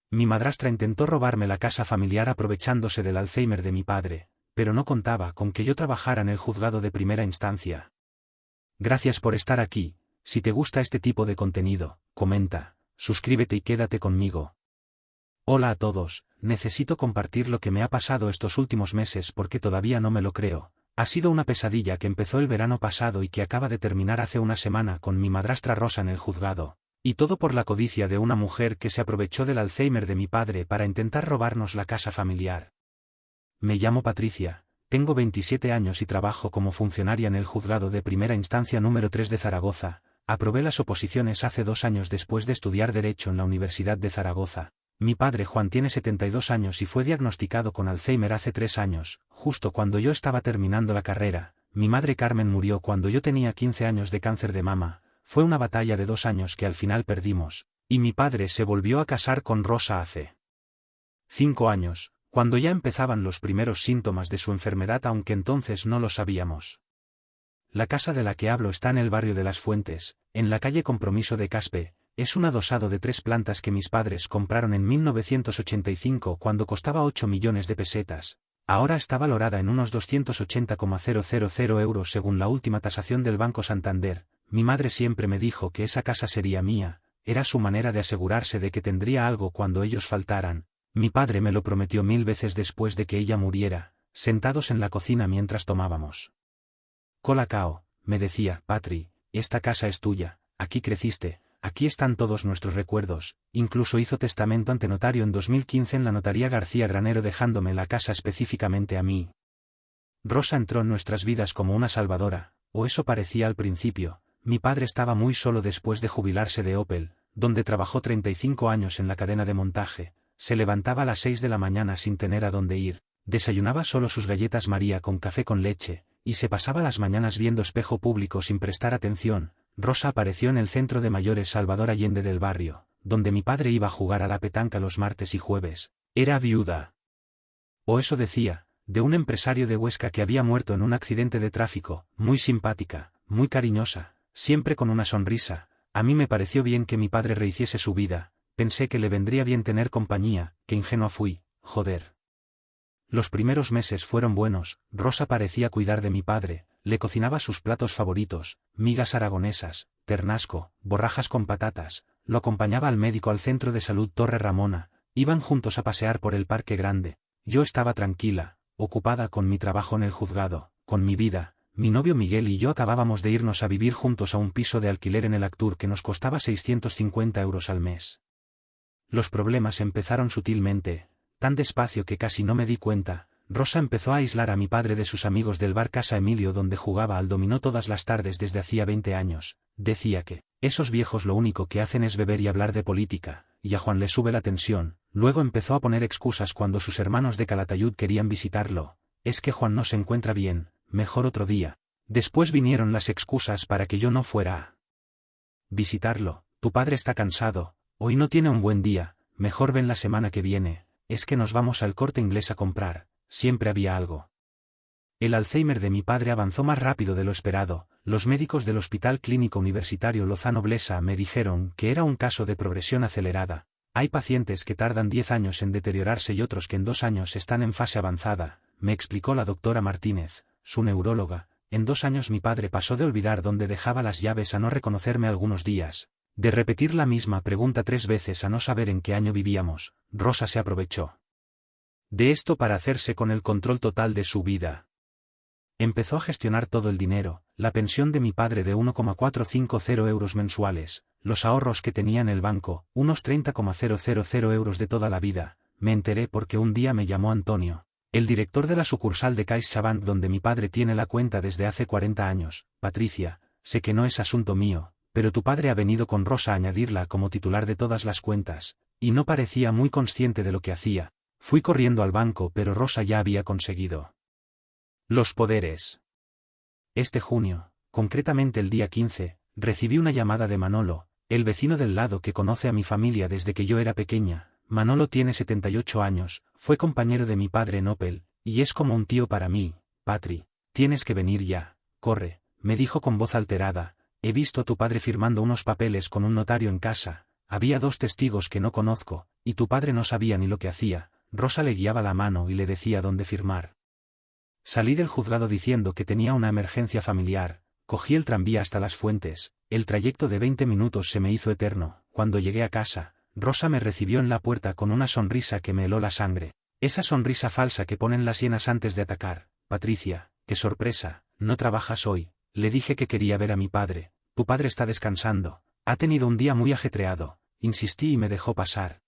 Mi madrastra intentó robarme la casa familiar aprovechándose del Alzheimer de mi padre, pero no contaba con que yo trabajara en el juzgado de primera instancia. Gracias por estar aquí. Si te gusta este tipo de contenido, comenta, suscríbete y quédate conmigo. Hola a todos, necesito compartir lo que me ha pasado estos últimos meses porque todavía no me lo creo. Ha sido una pesadilla que empezó el verano pasado y que acaba de terminar hace una semana con mi madrastra Rosa en el juzgado. Y todo por la codicia de una mujer que se aprovechó del Alzheimer de mi padre para intentar robarnos la casa familiar. Me llamo Patricia, tengo 27 años y trabajo como funcionaria en el juzgado de primera instancia número 3 de Zaragoza. Aprobé las oposiciones hace 2 años después de estudiar Derecho en la Universidad de Zaragoza. Mi padre Juan tiene 72 años y fue diagnosticado con Alzheimer hace 3 años, justo cuando yo estaba terminando la carrera. Mi madre Carmen murió cuando yo tenía 15 años de cáncer de mama. Fue una batalla de 2 años que al final perdimos, y mi padre se volvió a casar con Rosa hace 5 años, cuando ya empezaban los primeros síntomas de su enfermedad, aunque entonces no lo sabíamos. La casa de la que hablo está en el barrio de Las Fuentes, en la calle Compromiso de Caspe. Es un adosado de 3 plantas que mis padres compraron en 1985 cuando costaba 8 millones de pesetas. Ahora está valorada en unos 280,000 euros según la última tasación del Banco Santander. Mi madre siempre me dijo que esa casa sería mía, era su manera de asegurarse de que tendría algo cuando ellos faltaran. Mi padre me lo prometió 1000 veces después de que ella muriera, sentados en la cocina mientras tomábamos colacao, me decía, Patri, esta casa es tuya, aquí creciste, aquí están todos nuestros recuerdos. Incluso hizo testamento ante notario en 2015 en la notaría García Granero dejándome la casa específicamente a mí. Rosa entró en nuestras vidas como una salvadora, o eso parecía al principio. Mi padre estaba muy solo después de jubilarse de Opel, donde trabajó 35 años en la cadena de montaje. Se levantaba a las 6 de la mañana sin tener a dónde ir, desayunaba solo sus galletas María con café con leche, y se pasaba las mañanas viendo Espejo Público sin prestar atención. Rosa apareció en el centro de mayores Salvador Allende del barrio, donde mi padre iba a jugar a la petanca los martes y jueves. Era viuda. O eso decía, de un empresario de Huesca que había muerto en un accidente de tráfico, muy simpática, muy cariñosa, siempre con una sonrisa. A mí me pareció bien que mi padre rehiciese su vida, pensé que le vendría bien tener compañía, qué ingenua fui, joder. Los primeros meses fueron buenos. Rosa parecía cuidar de mi padre, le cocinaba sus platos favoritos, migas aragonesas, ternasco, borrajas con patatas, lo acompañaba al médico al centro de salud Torre Ramona, iban juntos a pasear por el Parque Grande. Yo estaba tranquila, ocupada con mi trabajo en el juzgado, con mi vida. Mi novio Miguel y yo acabábamos de irnos a vivir juntos a un piso de alquiler en el Actur que nos costaba 650 euros al mes. Los problemas empezaron sutilmente, tan despacio que casi no me di cuenta. Rosa empezó a aislar a mi padre de sus amigos del bar Casa Emilio donde jugaba al dominó todas las tardes desde hacía 20 años. Decía que esos viejos lo único que hacen es beber y hablar de política, y a Juan le sube la tensión. Luego empezó a poner excusas cuando sus hermanos de Calatayud querían visitarlo. Es que Juan no se encuentra bien, mejor otro día. Después vinieron las excusas para que yo no fuera a visitarlo. Tu padre está cansado, hoy no tiene un buen día, mejor ven la semana que viene. Es que nos vamos al Corte Inglés a comprar, siempre había algo. El Alzheimer de mi padre avanzó más rápido de lo esperado. Los médicos del Hospital Clínico Universitario Lozano Blesa me dijeron que era un caso de progresión acelerada. Hay pacientes que tardan 10 años en deteriorarse y otros que en 2 años están en fase avanzada, me explicó la doctora Martínez, su neuróloga. En 2 años mi padre pasó de olvidar dónde dejaba las llaves a no reconocerme algunos días, de repetir la misma pregunta 3 veces a no saber en qué año vivíamos. Rosa se aprovechó de esto para hacerse con el control total de su vida. Empezó a gestionar todo el dinero, la pensión de mi padre de 1,450 euros mensuales, los ahorros que tenía en el banco, unos 30,000 euros de toda la vida. Me enteré porque un día me llamó Antonio, el director de la sucursal de CaixaBank donde mi padre tiene la cuenta desde hace 40 años. Patricia, sé que no es asunto mío, pero tu padre ha venido con Rosa a añadirla como titular de todas las cuentas, y no parecía muy consciente de lo que hacía. Fui corriendo al banco pero Rosa ya había conseguido los poderes. Este junio, concretamente el día 15, recibí una llamada de Manolo, el vecino del lado que conoce a mi familia desde que yo era pequeña. Manolo tiene 78 años, fue compañero de mi padre en Opel, y es como un tío para mí. Patri, tienes que venir ya, corre, me dijo con voz alterada, he visto a tu padre firmando unos papeles con un notario en casa, había 2 testigos que no conozco, y tu padre no sabía ni lo que hacía. Rosa le guiaba la mano y le decía dónde firmar. Salí del juzgado diciendo que tenía una emergencia familiar, cogí el tranvía hasta Las Fuentes, el trayecto de 20 minutos se me hizo eterno. Cuando llegué a casa, Rosa me recibió en la puerta con una sonrisa que me heló la sangre. Esa sonrisa falsa que ponen las hienas antes de atacar. Patricia, qué sorpresa, ¿no trabajas hoy? Le dije que quería ver a mi padre. Tu padre está descansando, ha tenido un día muy ajetreado. Insistí y me dejó pasar.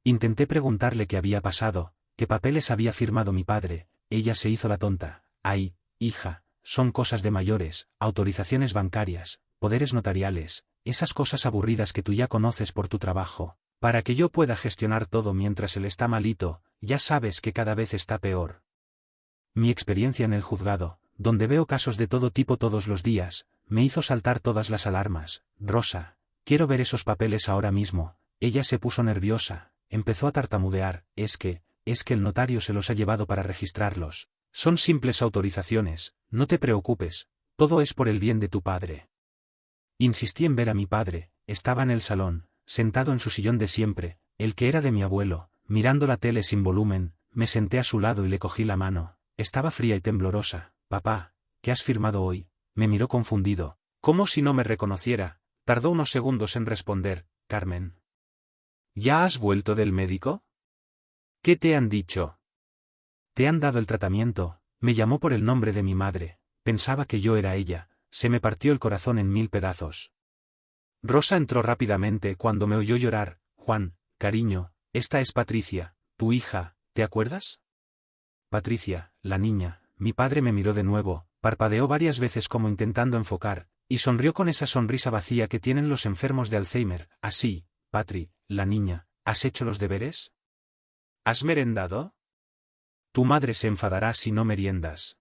Intenté preguntarle qué había pasado, qué papeles había firmado mi padre. Ella se hizo la tonta. Ay, hija, son cosas de mayores, autorizaciones bancarias, poderes notariales, esas cosas aburridas que tú ya conoces por tu trabajo. Para que yo pueda gestionar todo mientras él está malito, ya sabes que cada vez está peor. Mi experiencia en el juzgado, donde veo casos de todo tipo todos los días, me hizo saltar todas las alarmas. Rosa, quiero ver esos papeles ahora mismo. Ella se puso nerviosa, empezó a tartamudear. Es que el notario se los ha llevado para registrarlos. Son simples autorizaciones, no te preocupes, todo es por el bien de tu padre. Insistí en ver a mi padre, estaba en el salón, sentado en su sillón de siempre, el que era de mi abuelo, mirando la tele sin volumen. Me senté a su lado y le cogí la mano. Estaba fría y temblorosa. Papá, ¿qué has firmado hoy? Me miró confundido, como si no me reconociera. Tardó unos segundos en responder. Carmen. ¿Ya has vuelto del médico? ¿Qué te han dicho? Te han dado el tratamiento. Me llamó por el nombre de mi madre. Pensaba que yo era ella. Se me partió el corazón en 1000 pedazos. Rosa entró rápidamente cuando me oyó llorar. Juan, cariño, esta es Patricia, tu hija, ¿te acuerdas? Patricia, la niña. Mi padre me miró de nuevo, parpadeó varias veces como intentando enfocar, y sonrió con esa sonrisa vacía que tienen los enfermos de Alzheimer. Así, Patri, la niña, ¿has hecho los deberes? ¿Has merendado? Tu madre se enfadará si no meriendas.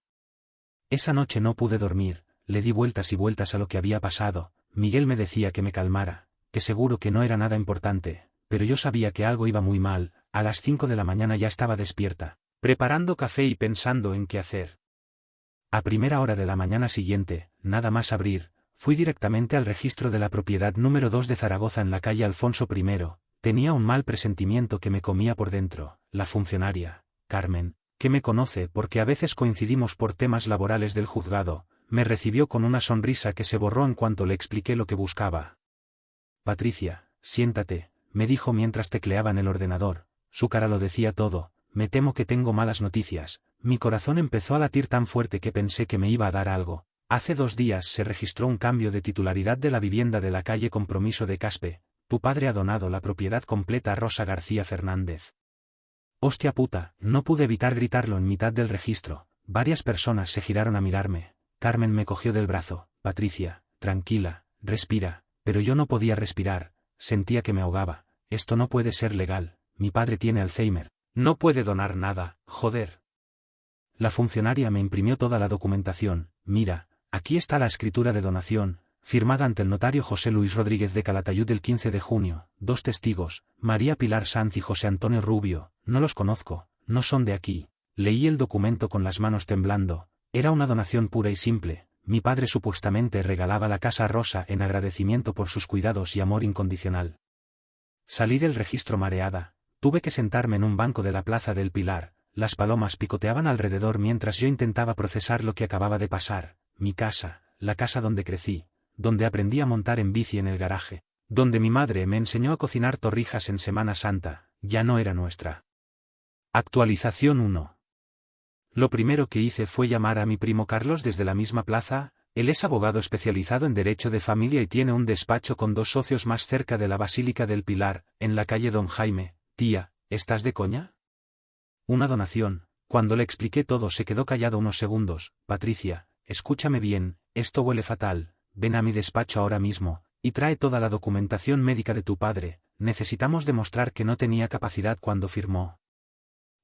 Esa noche no pude dormir, le di vueltas y vueltas a lo que había pasado. Miguel me decía que me calmara, que seguro que no era nada importante, pero yo sabía que algo iba muy mal. A las 5 de la mañana ya estaba despierta, preparando café y pensando en qué hacer. A primera hora de la mañana siguiente, nada más abrir, fui directamente al registro de la propiedad número 2 de Zaragoza en la calle Alfonso I. Tenía un mal presentimiento que me comía por dentro. La funcionaria, Carmen, que me conoce porque a veces coincidimos por temas laborales del juzgado, me recibió con una sonrisa que se borró en cuanto le expliqué lo que buscaba. Patricia, siéntate, me dijo mientras tecleaba en el ordenador. Su cara lo decía todo. Me temo que tengo malas noticias. Mi corazón empezó a latir tan fuerte que pensé que me iba a dar algo. Hace 2 días se registró un cambio de titularidad de la vivienda de la calle Compromiso de Caspe. Tu padre ha donado la propiedad completa a Rosa García Fernández. Hostia puta, no pude evitar gritarlo en mitad del registro. Varias personas se giraron a mirarme. Carmen me cogió del brazo. Patricia, tranquila, respira. Pero yo no podía respirar, sentía que me ahogaba. Esto no puede ser legal, mi padre tiene Alzheimer. No puede donar nada, joder. La funcionaria me imprimió toda la documentación. Mira, aquí está la escritura de donación, firmada ante el notario José Luis Rodríguez de Calatayud el 15 de junio, 2 testigos, María Pilar Sanz y José Antonio Rubio. No los conozco, no son de aquí. Leí el documento con las manos temblando. Era una donación pura y simple. Mi padre supuestamente regalaba la casa a Rosa en agradecimiento por sus cuidados y amor incondicional. Salí del registro mareada. Tuve que sentarme en un banco de la Plaza del Pilar. Las palomas picoteaban alrededor mientras yo intentaba procesar lo que acababa de pasar. Mi casa, la casa donde crecí, donde aprendí a montar en bici en el garaje, donde mi madre me enseñó a cocinar torrijas en Semana Santa, ya no era nuestra. Actualización 1. Lo primero que hice fue llamar a mi primo Carlos desde la misma plaza. Él es abogado especializado en Derecho de Familia y tiene un despacho con 2 socios más cerca de la Basílica del Pilar, en la calle Don Jaime. Tía, ¿estás de coña? Una donación. Cuando le expliqué todo se quedó callado unos segundos. Patricia, escúchame bien, esto huele fatal. Ven a mi despacho ahora mismo, y trae toda la documentación médica de tu padre. Necesitamos demostrar que no tenía capacidad cuando firmó.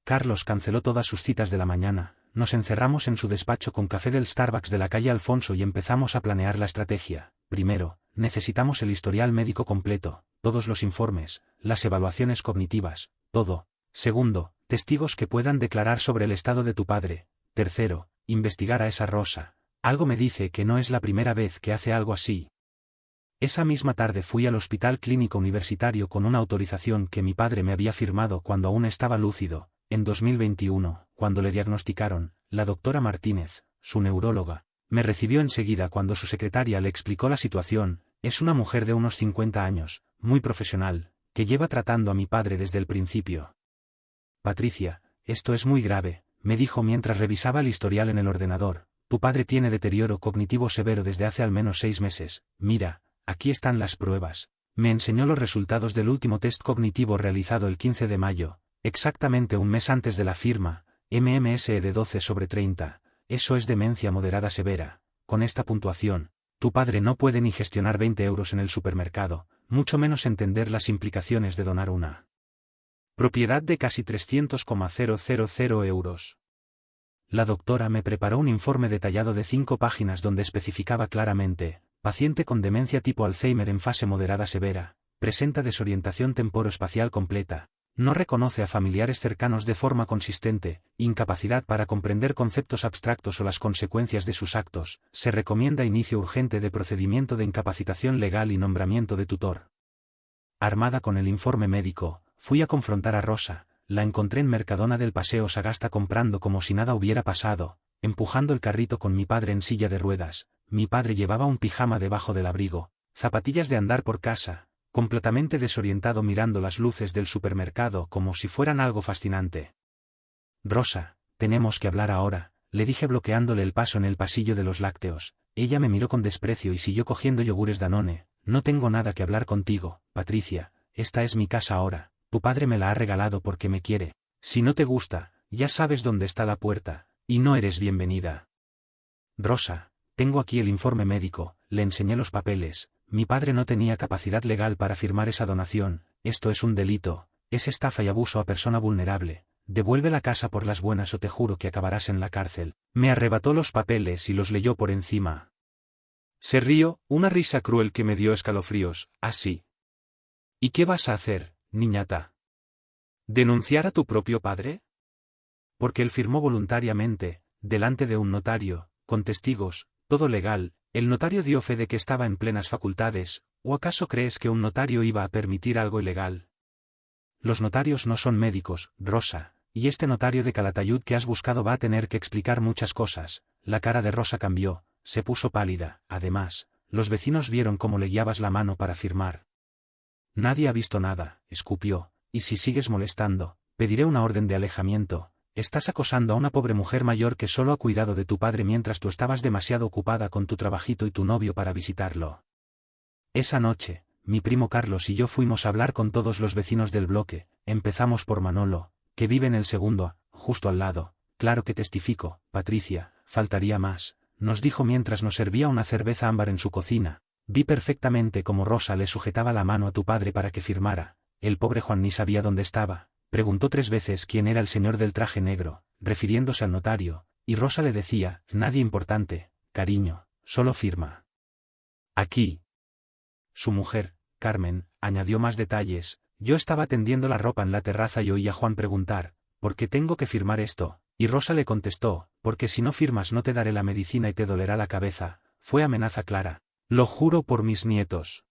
Carlos canceló todas sus citas de la mañana. Nos encerramos en su despacho con café del Starbucks de la calle Alfonso y empezamos a planear la estrategia. Primero, necesitamos el historial médico completo, todos los informes, las evaluaciones cognitivas, todo. Segundo, testigos que puedan declarar sobre el estado de tu padre. Tercero, investigar a esa Rosa. Algo me dice que no es la primera vez que hace algo así. Esa misma tarde fui al Hospital Clínico Universitario con una autorización que mi padre me había firmado cuando aún estaba lúcido, en 2021, cuando le diagnosticaron. La doctora Martínez, su neuróloga, me recibió enseguida cuando su secretaria le explicó la situación. Es una mujer de unos 50 años, muy profesional, que lleva tratando a mi padre desde el principio. Patricia, esto es muy grave, me dijo mientras revisaba el historial en el ordenador. Tu padre tiene deterioro cognitivo severo desde hace al menos 6 meses. Mira, aquí están las pruebas. Me enseñó los resultados del último test cognitivo realizado el 15 de mayo, exactamente un mes antes de la firma, MMSE de 12/30. Eso es demencia moderada severa. Con esta puntuación, tu padre no puede ni gestionar 20 euros en el supermercado, mucho menos entender las implicaciones de donar una propiedad de casi 300,000 euros. La doctora me preparó un informe detallado de 5 páginas donde especificaba claramente: paciente con demencia tipo Alzheimer en fase moderada severa, presenta desorientación temporoespacial completa, no reconoce a familiares cercanos de forma consistente, incapacidad para comprender conceptos abstractos o las consecuencias de sus actos. Se recomienda inicio urgente de procedimiento de incapacitación legal y nombramiento de tutor. Armada con el informe médico, fui a confrontar a Rosa. La encontré en Mercadona del Paseo Sagasta comprando como si nada hubiera pasado, empujando el carrito con mi padre en silla de ruedas. Mi padre llevaba un pijama debajo del abrigo, zapatillas de andar por casa, completamente desorientado mirando las luces del supermercado como si fueran algo fascinante. Rosa, tenemos que hablar ahora, le dije bloqueándole el paso en el pasillo de los lácteos. Ella me miró con desprecio y siguió cogiendo yogures Danone. No tengo nada que hablar contigo, Patricia, esta es mi casa ahora. Tu padre me la ha regalado porque me quiere. Si no te gusta, ya sabes dónde está la puerta, y no eres bienvenida. Rosa, tengo aquí el informe médico, le enseñé los papeles. Mi padre no tenía capacidad legal para firmar esa donación. Esto es un delito, es estafa y abuso a persona vulnerable. Devuelve la casa por las buenas o te juro que acabarás en la cárcel. Me arrebató los papeles y los leyó por encima. Se rió, una risa cruel que me dio escalofríos. Así. ¿Y qué vas a hacer, niñata? ¿Denunciar a tu propio padre? Porque él firmó voluntariamente, delante de un notario, con testigos, todo legal. El notario dio fe de que estaba en plenas facultades. ¿O acaso crees que un notario iba a permitir algo ilegal? Los notarios no son médicos, Rosa, y este notario de Calatayud que has buscado va a tener que explicar muchas cosas. La cara de Rosa cambió, se puso pálida. Además, los vecinos vieron cómo le guiabas la mano para firmar. Nadie ha visto nada, escupió, y si sigues molestando, pediré una orden de alejamiento. Estás acosando a una pobre mujer mayor que solo ha cuidado de tu padre mientras tú estabas demasiado ocupada con tu trabajito y tu novio para visitarlo. Esa noche, mi primo Carlos y yo fuimos a hablar con todos los vecinos del bloque. Empezamos por Manolo, que vive en el segundo, justo al lado. Claro que testifico, Patricia, faltaría más, nos dijo mientras nos servía una cerveza ámbar en su cocina. Vi perfectamente cómo Rosa le sujetaba la mano a tu padre para que firmara. El pobre Juan ni sabía dónde estaba. Preguntó 3 veces quién era el señor del traje negro, refiriéndose al notario, y Rosa le decía: nadie importante, cariño, solo firma. Aquí. Su mujer, Carmen, añadió más detalles. Yo estaba tendiendo la ropa en la terraza y oí a Juan preguntar: ¿por qué tengo que firmar esto? Y Rosa le contestó: porque si no firmas no te daré la medicina y te dolerá la cabeza. Fue amenaza clara. Lo juro por mis nietos.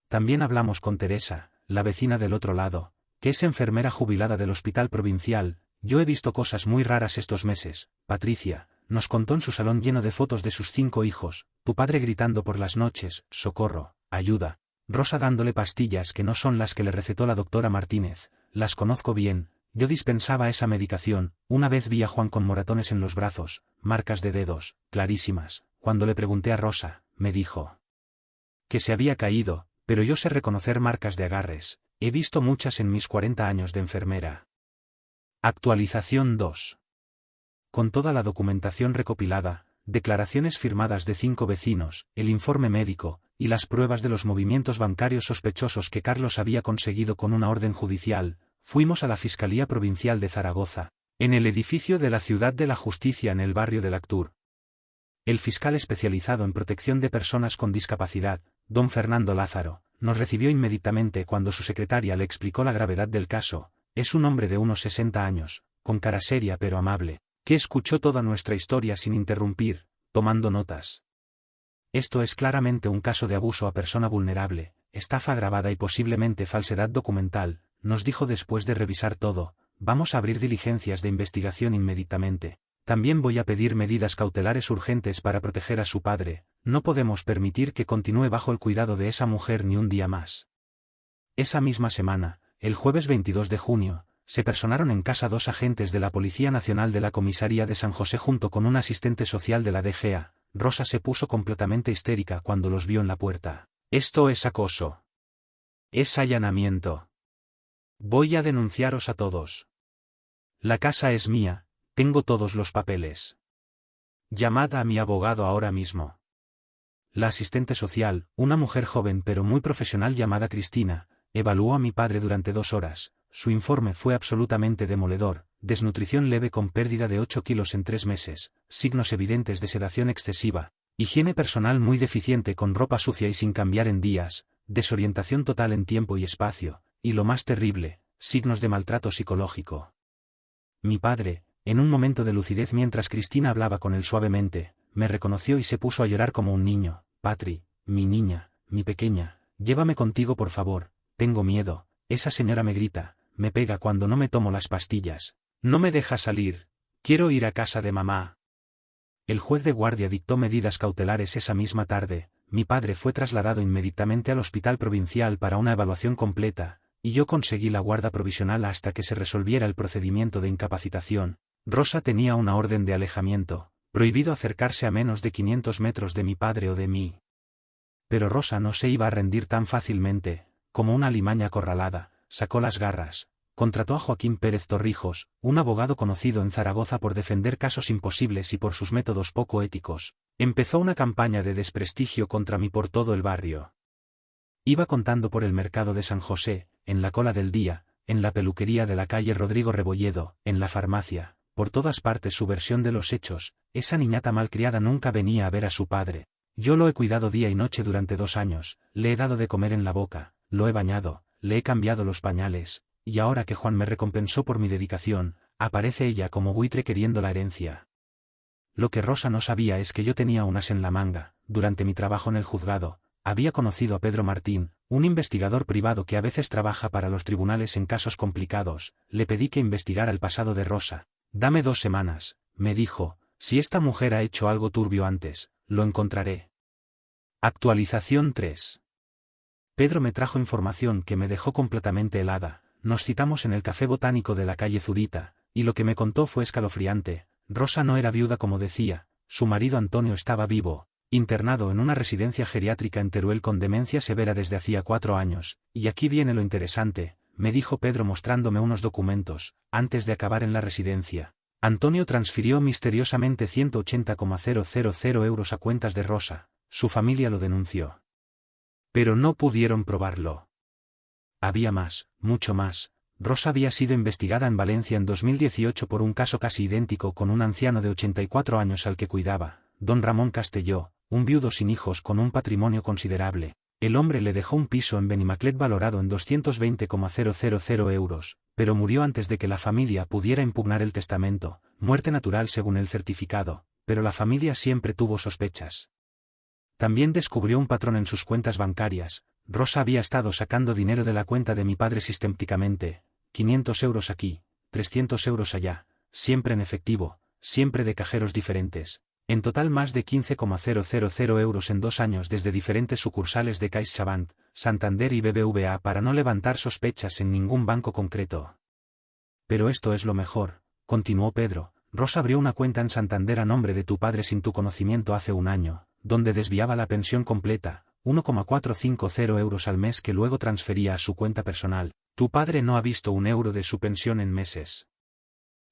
También hablamos con Teresa, la vecina del otro lado, que es enfermera jubilada del hospital provincial. Yo he visto cosas muy raras estos meses. Patricia, nos contó en su salón lleno de fotos de sus 5 hijos, tu padre gritando por las noches: socorro, ayuda. Rosa dándole pastillas que no son las que le recetó la doctora Martínez. Las conozco bien, yo dispensaba esa medicación. Una vez vi a Juan con moratones en los brazos, marcas de dedos, clarísimas. Cuando le pregunté a Rosa, me dijo que se había caído, pero yo sé reconocer marcas de agarres. He visto muchas en mis 40 años de enfermera. Actualización 2. Con toda la documentación recopilada, declaraciones firmadas de 5 vecinos, el informe médico, y las pruebas de los movimientos bancarios sospechosos que Carlos había conseguido con una orden judicial, fuimos a la Fiscalía Provincial de Zaragoza, en el edificio de la Ciudad de la Justicia en el barrio de Lactur. El fiscal especializado en protección de personas con discapacidad, don Fernando Lázaro, nos recibió inmediatamente cuando su secretaria le explicó la gravedad del caso. Es un hombre de unos 60 años, con cara seria pero amable, que escuchó toda nuestra historia sin interrumpir, tomando notas. Esto es claramente un caso de abuso a persona vulnerable, estafa agravada y posiblemente falsedad documental, nos dijo después de revisar todo. Vamos a abrir diligencias de investigación inmediatamente. También voy a pedir medidas cautelares urgentes para proteger a su padre. No podemos permitir que continúe bajo el cuidado de esa mujer ni un día más. Esa misma semana, el jueves 22 de junio, se personaron en casa 2 agentes de la Policía Nacional de la Comisaría de San José junto con un asistente social de la DGA. Rosa se puso completamente histérica cuando los vio en la puerta. Esto es acoso. Es allanamiento. Voy a denunciaros a todos. La casa es mía, tengo todos los papeles. Llamad a mi abogado ahora mismo. La asistente social, una mujer joven pero muy profesional llamada Cristina, evaluó a mi padre durante 2 horas. Su informe fue absolutamente demoledor: desnutrición leve con pérdida de 8 kilos en 3 meses, signos evidentes de sedación excesiva, higiene personal muy deficiente con ropa sucia y sin cambiar en días, desorientación total en tiempo y espacio, y lo más terrible, signos de maltrato psicológico. Mi padre, en un momento de lucidez mientras Cristina hablaba con él suavemente, me reconoció y se puso a llorar como un niño. Patri, mi niña, mi pequeña, llévame contigo por favor, tengo miedo, esa señora me grita, me pega cuando no me tomo las pastillas, no me deja salir, quiero ir a casa de mamá. El juez de guardia dictó medidas cautelares esa misma tarde. Mi padre fue trasladado inmediatamente al hospital provincial para una evaluación completa, y yo conseguí la guarda provisional hasta que se resolviera el procedimiento de incapacitación. Rosa tenía una orden de alejamiento, prohibido acercarse a menos de 500 metros de mi padre o de mí. Pero Rosa no se iba a rendir tan fácilmente. Como una alimaña acorralada, sacó las garras, contrató a Joaquín Pérez Torrijos, un abogado conocido en Zaragoza por defender casos imposibles y por sus métodos poco éticos. Empezó una campaña de desprestigio contra mí por todo el barrio. Iba contando por el mercado de San José, en la cola del día, en la peluquería de la calle Rodrigo Rebolledo, en la farmacia, por todas partes su versión de los hechos. Esa niñata malcriada nunca venía a ver a su padre. Yo lo he cuidado día y noche durante 2 años, le he dado de comer en la boca, lo he bañado, le he cambiado los pañales, y ahora que Juan me recompensó por mi dedicación, aparece ella como buitre queriendo la herencia. Lo que Rosa no sabía es que yo tenía un as en la manga. Durante mi trabajo en el juzgado, había conocido a Pedro Martín, un investigador privado que a veces trabaja para los tribunales en casos complicados. Le pedí que investigara el pasado de Rosa. Dame 2 semanas, me dijo, si esta mujer ha hecho algo turbio antes, lo encontraré. Actualización 3. Pedro me trajo información que me dejó completamente helada. Nos citamos en el Café Botánico de la calle Zurita, y lo que me contó fue escalofriante. Rosa no era viuda como decía, su marido Antonio estaba vivo, internado en una residencia geriátrica en Teruel con demencia severa desde hacía 4 años, y aquí viene lo interesante, me dijo Pedro mostrándome unos documentos. Antes de acabar en la residencia, Antonio transfirió misteriosamente 180,000 euros a cuentas de Rosa, su familia lo denunció. Pero no pudieron probarlo. Había más, mucho más. Rosa había sido investigada en Valencia en 2018 por un caso casi idéntico con un anciano de 84 años al que cuidaba, don Ramón Castelló, un viudo sin hijos con un patrimonio considerable. El hombre le dejó un piso en Benimaclet valorado en 220,000 euros, pero murió antes de que la familia pudiera impugnar el testamento, muerte natural según el certificado, pero la familia siempre tuvo sospechas. También descubrió un patrón en sus cuentas bancarias. Rosa había estado sacando dinero de la cuenta de mi padre sistemáticamente, 500 euros aquí, 300 euros allá, siempre en efectivo, siempre de cajeros diferentes. En total más de 15,000 euros en 2 años desde diferentes sucursales de CaixaBank, Santander y BBVA para no levantar sospechas en ningún banco concreto. Pero esto es lo mejor, continuó Pedro. Rosa abrió una cuenta en Santander a nombre de tu padre sin tu conocimiento hace 1 año, donde desviaba la pensión completa, 1,450 euros al mes que luego transfería a su cuenta personal. Tu padre no ha visto 1 euro de su pensión en meses.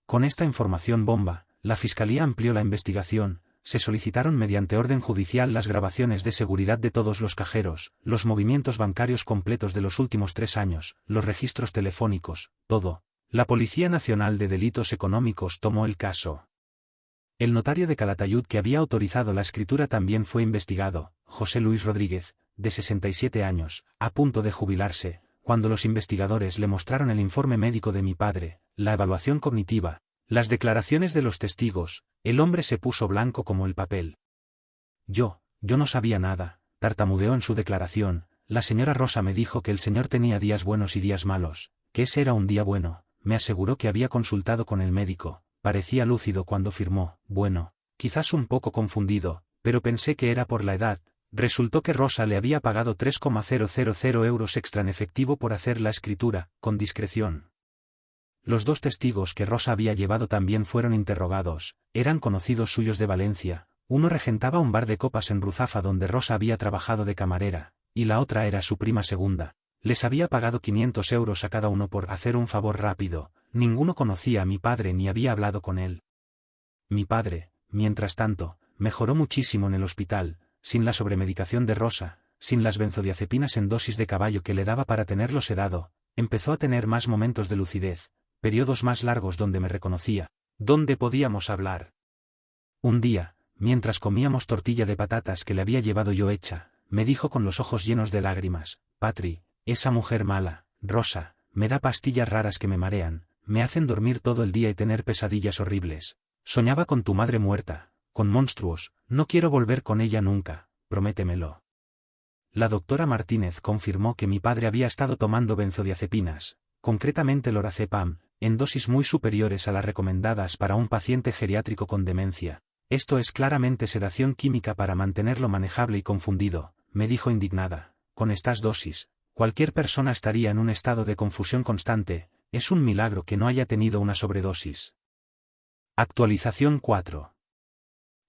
Con esta información bomba, la Fiscalía amplió la investigación. Se solicitaron mediante orden judicial las grabaciones de seguridad de todos los cajeros, los movimientos bancarios completos de los últimos 3 años, los registros telefónicos, todo. La Policía Nacional de Delitos Económicos tomó el caso. El notario de Calatayud que había autorizado la escritura también fue investigado, José Luis Rodríguez, de 67 años, a punto de jubilarse, cuando los investigadores le mostraron el informe médico de mi padre, la evaluación cognitiva, las declaraciones de los testigos, el hombre se puso blanco como el papel. Yo, Yo no sabía nada, tartamudeó en su declaración. La señora Rosa me dijo que el señor tenía días buenos y días malos, que ese era un día bueno, me aseguró que había consultado con el médico, parecía lúcido cuando firmó, bueno, quizás un poco confundido, pero pensé que era por la edad. Resultó que Rosa le había pagado 3,000 euros extra en efectivo por hacer la escritura, con discreción. Los 2 testigos que Rosa había llevado también fueron interrogados, eran conocidos suyos de Valencia, uno regentaba un bar de copas en Ruzafa donde Rosa había trabajado de camarera, y la otra era su prima segunda. Les había pagado 500 euros a cada uno por hacer un favor rápido, ninguno conocía a mi padre ni había hablado con él. Mi padre, mientras tanto, mejoró muchísimo en el hospital, sin la sobremedicación de Rosa, sin las benzodiazepinas en dosis de caballo que le daba para tenerlo sedado, empezó a tener más momentos de lucidez, periodos más largos donde me reconocía, donde podíamos hablar. Un día, mientras comíamos tortilla de patatas que le había llevado yo hecha, me dijo con los ojos llenos de lágrimas, Patri, esa mujer mala, Rosa, me da pastillas raras que me marean, me hacen dormir todo el día y tener pesadillas horribles. Soñaba con tu madre muerta, con monstruos, no quiero volver con ella nunca, prométemelo. La doctora Martínez confirmó que mi padre había estado tomando benzodiazepinas, concretamente lorazepam, en dosis muy superiores a las recomendadas para un paciente geriátrico con demencia. Esto es claramente sedación química para mantenerlo manejable y confundido, me dijo indignada. Con estas dosis, cualquier persona estaría en un estado de confusión constante, es un milagro que no haya tenido una sobredosis. Actualización 4.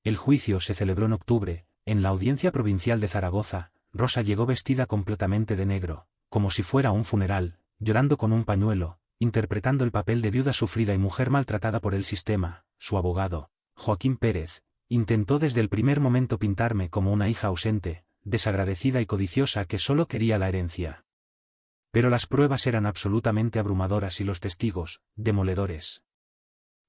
El juicio se celebró en octubre, en la Audiencia Provincial de Zaragoza. Rosa llegó vestida completamente de negro, como si fuera un funeral, llorando con un pañuelo, interpretando el papel de viuda sufrida y mujer maltratada por el sistema. Su abogado, Joaquín Pérez, intentó desde el primer momento pintarme como una hija ausente, desagradecida y codiciosa que solo quería la herencia. Pero las pruebas eran absolutamente abrumadoras y los testigos, demoledores.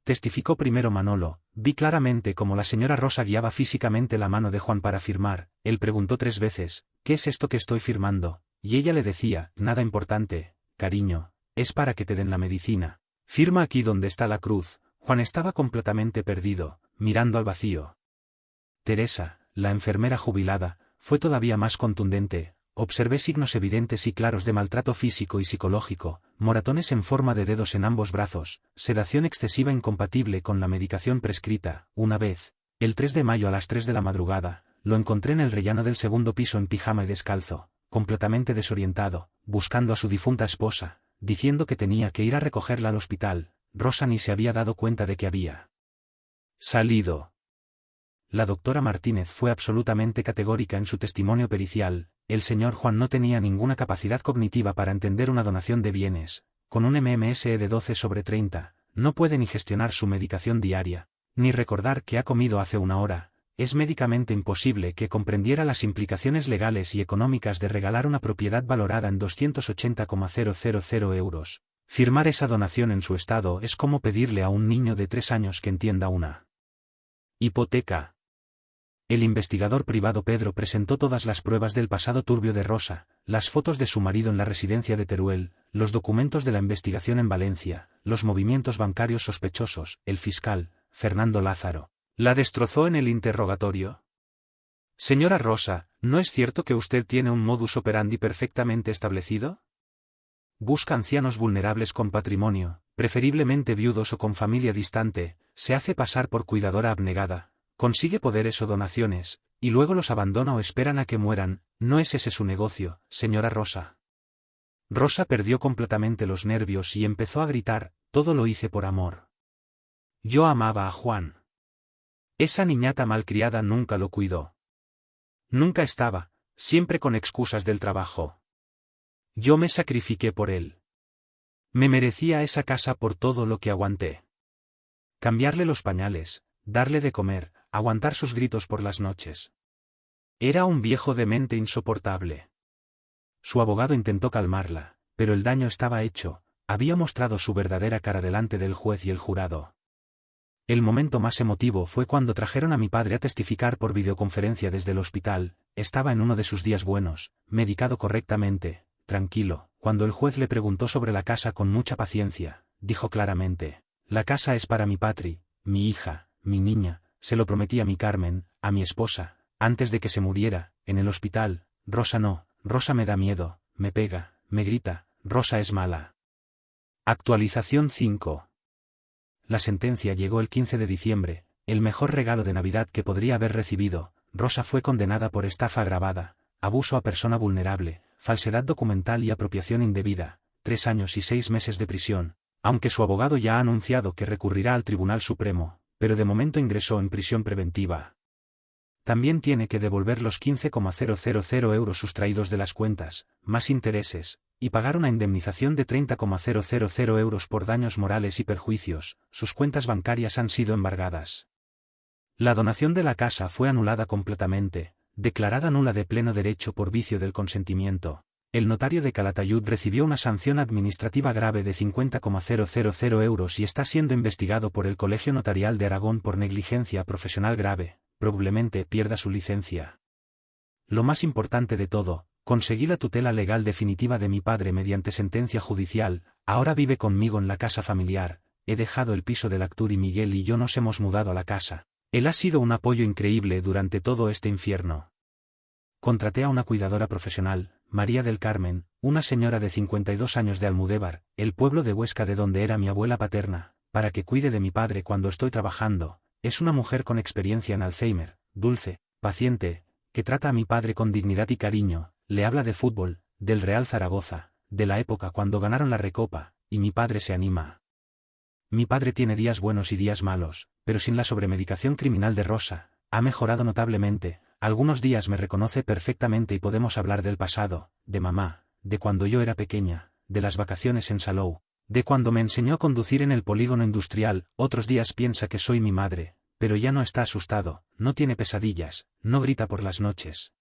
Testificó primero Manolo, vi claramente cómo la señora Rosa guiaba físicamente la mano de Juan para firmar, él preguntó 3 veces, ¿qué es esto que estoy firmando? Y ella le decía, nada importante, cariño, es para que te den la medicina. Firma aquí donde está la cruz. Juan estaba completamente perdido, mirando al vacío. Teresa, la enfermera jubilada, fue todavía más contundente. Observé signos evidentes y claros de maltrato físico y psicológico, moratones en forma de dedos en ambos brazos, sedación excesiva incompatible con la medicación prescrita. Una vez, el 3 de mayo a las 3 de la madrugada, lo encontré en el rellano del 2.º piso en pijama y descalzo, completamente desorientado, buscando a su difunta esposa, diciendo que tenía que ir a recogerla al hospital. Rosa ni se había dado cuenta de que había salido. La doctora Martínez fue absolutamente categórica en su testimonio pericial. El señor Juan no tenía ninguna capacidad cognitiva para entender una donación de bienes. Con un MMSE de 12/30, no puede ni gestionar su medicación diaria, ni recordar que ha comido hace una hora. Es médicamente imposible que comprendiera las implicaciones legales y económicas de regalar una propiedad valorada en 280,000 euros. Firmar esa donación en su estado es como pedirle a un niño de 3 años que entienda una hipoteca. El investigador privado Pedro presentó todas las pruebas del pasado turbio de Rosa, las fotos de su marido en la residencia de Teruel, los documentos de la investigación en Valencia, los movimientos bancarios sospechosos. El fiscal, Fernando Lázaro, la destrozó en el interrogatorio. Señora Rosa, ¿no es cierto que usted tiene un modus operandi perfectamente establecido? Busca ancianos vulnerables con patrimonio, preferiblemente viudos o con familia distante, se hace pasar por cuidadora abnegada. Consigue poderes o donaciones, y luego los abandona o esperan a que mueran. ¿No es ese su negocio, señora Rosa? Rosa perdió completamente los nervios y empezó a gritar, todo lo hice por amor. Yo amaba a Juan. Esa niñata malcriada nunca lo cuidó. Nunca estaba, siempre con excusas del trabajo. Yo me sacrifiqué por él. Me merecía esa casa por todo lo que aguanté. Cambiarle los pañales, darle de comer, aguantar sus gritos por las noches. Era un viejo demente insoportable. Su abogado intentó calmarla, pero el daño estaba hecho, había mostrado su verdadera cara delante del juez y el jurado. El momento más emotivo fue cuando trajeron a mi padre a testificar por videoconferencia desde el hospital. Estaba en uno de sus días buenos, medicado correctamente, tranquilo. Cuando el juez le preguntó sobre la casa con mucha paciencia, dijo claramente, la casa es para mi Patri, mi hija, mi niña. Se lo prometí a mi Carmen, a mi esposa, antes de que se muriera, en el hospital. Rosa no, Rosa me da miedo, me pega, me grita, Rosa es mala. Actualización 5. La sentencia llegó el 15 de diciembre, el mejor regalo de Navidad que podría haber recibido. Rosa fue condenada por estafa agravada, abuso a persona vulnerable, falsedad documental y apropiación indebida, 3 años y 6 meses de prisión, aunque su abogado ya ha anunciado que recurrirá al Tribunal Supremo, pero de momento ingresó en prisión preventiva. También tiene que devolver los 15,000 euros sustraídos de las cuentas, más intereses, y pagar una indemnización de 30,000 euros por daños morales y perjuicios. Sus cuentas bancarias han sido embargadas. La donación de la casa fue anulada completamente, declarada nula de pleno derecho por vicio del consentimiento. El notario de Calatayud recibió una sanción administrativa grave de 50,000 euros y está siendo investigado por el Colegio Notarial de Aragón por negligencia profesional grave. Probablemente pierda su licencia. Lo más importante de todo, conseguí la tutela legal definitiva de mi padre mediante sentencia judicial. Ahora vive conmigo en la casa familiar. He dejado el piso del Actur y Miguel y yo nos hemos mudado a la casa. Él ha sido un apoyo increíble durante todo este infierno. Contraté a una cuidadora profesional, María del Carmen, una señora de 52 años de Almudévar, el pueblo de Huesca de donde era mi abuela paterna, para que cuide de mi padre cuando estoy trabajando. Es una mujer con experiencia en Alzheimer, dulce, paciente, que trata a mi padre con dignidad y cariño, le habla de fútbol, del Real Zaragoza, de la época cuando ganaron la Recopa, y mi padre se anima. Mi padre tiene días buenos y días malos, pero sin la sobremedicación criminal de Rosa, ha mejorado notablemente. Algunos días me reconoce perfectamente y podemos hablar del pasado, de mamá, de cuando yo era pequeña, de las vacaciones en Salou, de cuando me enseñó a conducir en el polígono industrial. Otros días piensa que soy mi madre, pero ya no está asustado, no tiene pesadillas, no grita por las noches.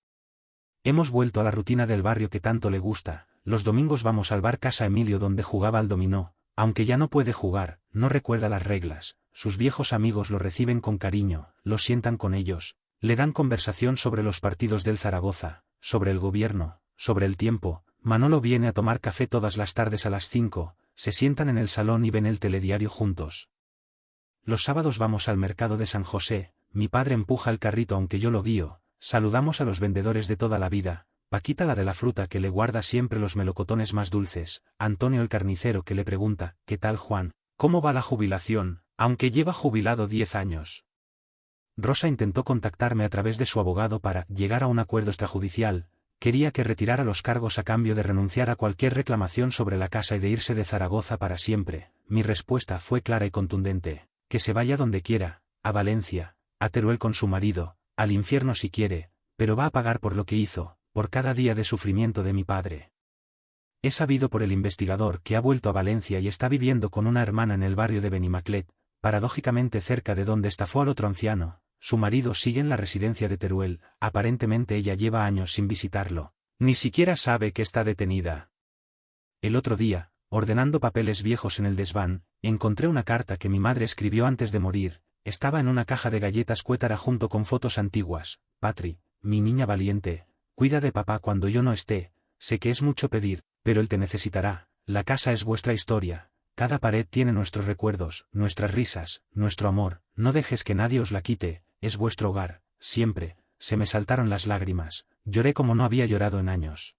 Hemos vuelto a la rutina del barrio que tanto le gusta. Los domingos vamos al bar Casa Emilio donde jugaba al dominó, aunque ya no puede jugar, no recuerda las reglas. Sus viejos amigos lo reciben con cariño, lo sientan con ellos, le dan conversación sobre los partidos del Zaragoza, sobre el gobierno, sobre el tiempo. Manolo viene a tomar café todas las tardes a las 5, se sientan en el salón y ven el telediario juntos. Los sábados vamos al mercado de San José, mi padre empuja el carrito aunque yo lo guío, saludamos a los vendedores de toda la vida, Paquita la de la fruta que le guarda siempre los melocotones más dulces, Antonio el carnicero que le pregunta, ¿qué tal Juan? ¿Cómo va la jubilación? Aunque lleva jubilado 10 años. Rosa intentó contactarme a través de su abogado para llegar a un acuerdo extrajudicial. Quería que retirara los cargos a cambio de renunciar a cualquier reclamación sobre la casa y de irse de Zaragoza para siempre. Mi respuesta fue clara y contundente, que se vaya donde quiera, a Valencia, a Teruel con su marido, al infierno si quiere, pero va a pagar por lo que hizo, por cada día de sufrimiento de mi padre. He sabido por el investigador que ha vuelto a Valencia y está viviendo con una hermana en el barrio de Benimaclet, paradójicamente cerca de donde estafó al otro anciano. Su marido sigue en la residencia de Teruel, aparentemente ella lleva años sin visitarlo, ni siquiera sabe que está detenida. El otro día, ordenando papeles viejos en el desván, encontré una carta que mi madre escribió antes de morir. Estaba en una caja de galletas Cuétara junto con fotos antiguas. Patri, mi niña valiente, cuida de papá cuando yo no esté. Sé que es mucho pedir, pero él te necesitará. La casa es vuestra historia. Cada pared tiene nuestros recuerdos, nuestras risas, nuestro amor. No dejes que nadie os la quite. Es vuestro hogar, siempre. Se me saltaron las lágrimas, lloré como no había llorado en años.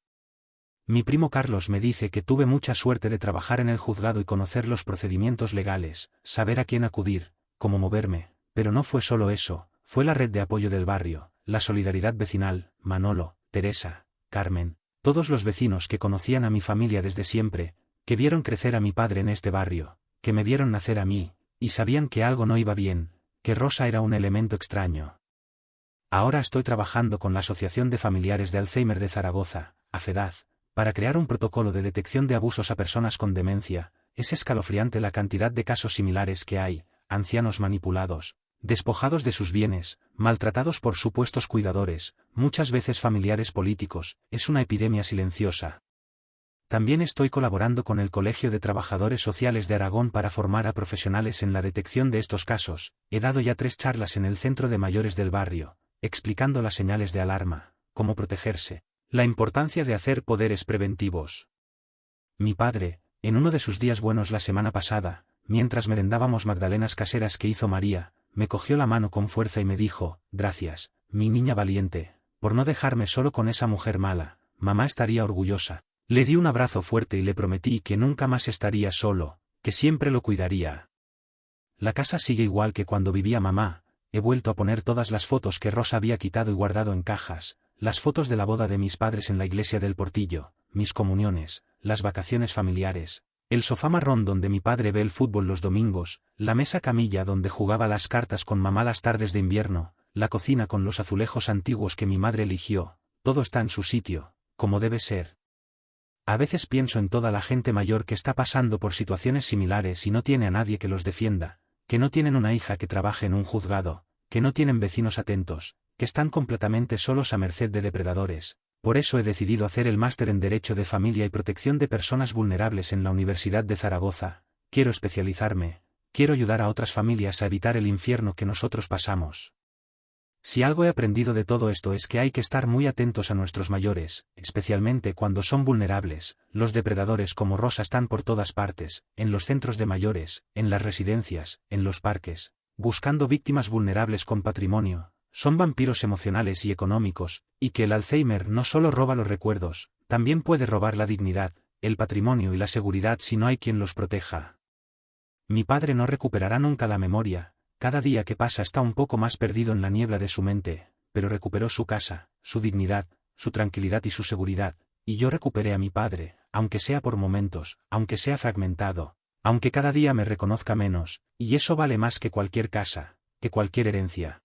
Mi primo Carlos me dice que tuve mucha suerte de trabajar en el juzgado y conocer los procedimientos legales, saber a quién acudir, cómo moverme, pero no fue solo eso, fue la red de apoyo del barrio, la solidaridad vecinal, Manolo, Teresa, Carmen, todos los vecinos que conocían a mi familia desde siempre, que vieron crecer a mi padre en este barrio, que me vieron nacer a mí, y sabían que algo no iba bien, que Rosa era un elemento extraño. Ahora estoy trabajando con la Asociación de Familiares de Alzheimer de Zaragoza, AFEDAZ, para crear un protocolo de detección de abusos a personas con demencia. Es escalofriante la cantidad de casos similares que hay, ancianos manipulados, despojados de sus bienes, maltratados por supuestos cuidadores, muchas veces familiares políticos. Es una epidemia silenciosa. También estoy colaborando con el Colegio de Trabajadores Sociales de Aragón para formar a profesionales en la detección de estos casos. He dado ya 3 charlas en el centro de mayores del barrio, explicando las señales de alarma, cómo protegerse, la importancia de hacer poderes preventivos. Mi padre, en uno de sus días buenos la semana pasada, mientras merendábamos magdalenas caseras que hizo María, me cogió la mano con fuerza y me dijo, gracias, mi niña valiente, por no dejarme solo con esa mujer mala, mamá estaría orgullosa. Le di un abrazo fuerte y le prometí que nunca más estaría solo, que siempre lo cuidaría. La casa sigue igual que cuando vivía mamá, he vuelto a poner todas las fotos que Rosa había quitado y guardado en cajas, las fotos de la boda de mis padres en la iglesia del Portillo, mis comuniones, las vacaciones familiares, el sofá marrón donde mi padre ve el fútbol los domingos, la mesa camilla donde jugaba las cartas con mamá las tardes de invierno, la cocina con los azulejos antiguos que mi madre eligió, todo está en su sitio, como debe ser. A veces pienso en toda la gente mayor que está pasando por situaciones similares y no tiene a nadie que los defienda, que no tienen una hija que trabaje en un juzgado, que no tienen vecinos atentos, que están completamente solos a merced de depredadores. Por eso he decidido hacer el máster en Derecho de Familia y Protección de Personas Vulnerables en la Universidad de Zaragoza. Quiero especializarme, quiero ayudar a otras familias a evitar el infierno que nosotros pasamos. Si algo he aprendido de todo esto es que hay que estar muy atentos a nuestros mayores, especialmente cuando son vulnerables. Los depredadores como Rosa están por todas partes, en los centros de mayores, en las residencias, en los parques, buscando víctimas vulnerables con patrimonio. Son vampiros emocionales y económicos, y que el Alzheimer no solo roba los recuerdos, también puede robar la dignidad, el patrimonio y la seguridad si no hay quien los proteja. Mi padre no recuperará nunca la memoria. Cada día que pasa está un poco más perdido en la niebla de su mente, pero recuperó su casa, su dignidad, su tranquilidad y su seguridad, y yo recuperé a mi padre, aunque sea por momentos, aunque sea fragmentado, aunque cada día me reconozca menos, y eso vale más que cualquier casa, que cualquier herencia.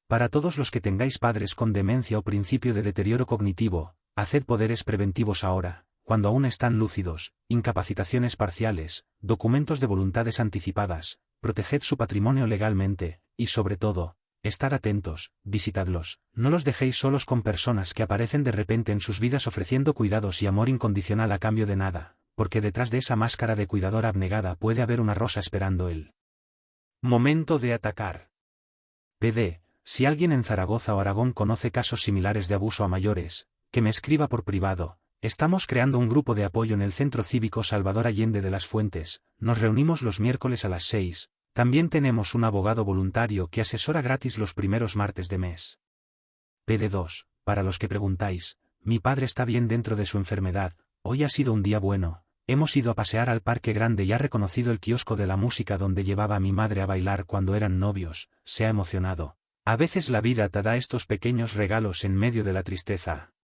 Para todos los que tengáis padres con demencia o principio de deterioro cognitivo, haced poderes preventivos ahora, cuando aún están lúcidos, incapacitaciones parciales, documentos de voluntades anticipadas. Proteged su patrimonio legalmente, y sobre todo, estad atentos, visitadlos, no los dejéis solos con personas que aparecen de repente en sus vidas ofreciendo cuidados y amor incondicional a cambio de nada, porque detrás de esa máscara de cuidadora abnegada puede haber una Rosa esperando el momento de atacar. PD, si alguien en Zaragoza o Aragón conoce casos similares de abuso a mayores, que me escriba por privado. Estamos creando un grupo de apoyo en el Centro Cívico Salvador Allende de las Fuentes, nos reunimos los miércoles a las 6, también tenemos un abogado voluntario que asesora gratis los primeros martes de mes. PD2, para los que preguntáis, mi padre está bien dentro de su enfermedad, hoy ha sido un día bueno, hemos ido a pasear al Parque Grande y ha reconocido el kiosco de la música donde llevaba a mi madre a bailar cuando eran novios, se ha emocionado. A veces la vida te da estos pequeños regalos en medio de la tristeza.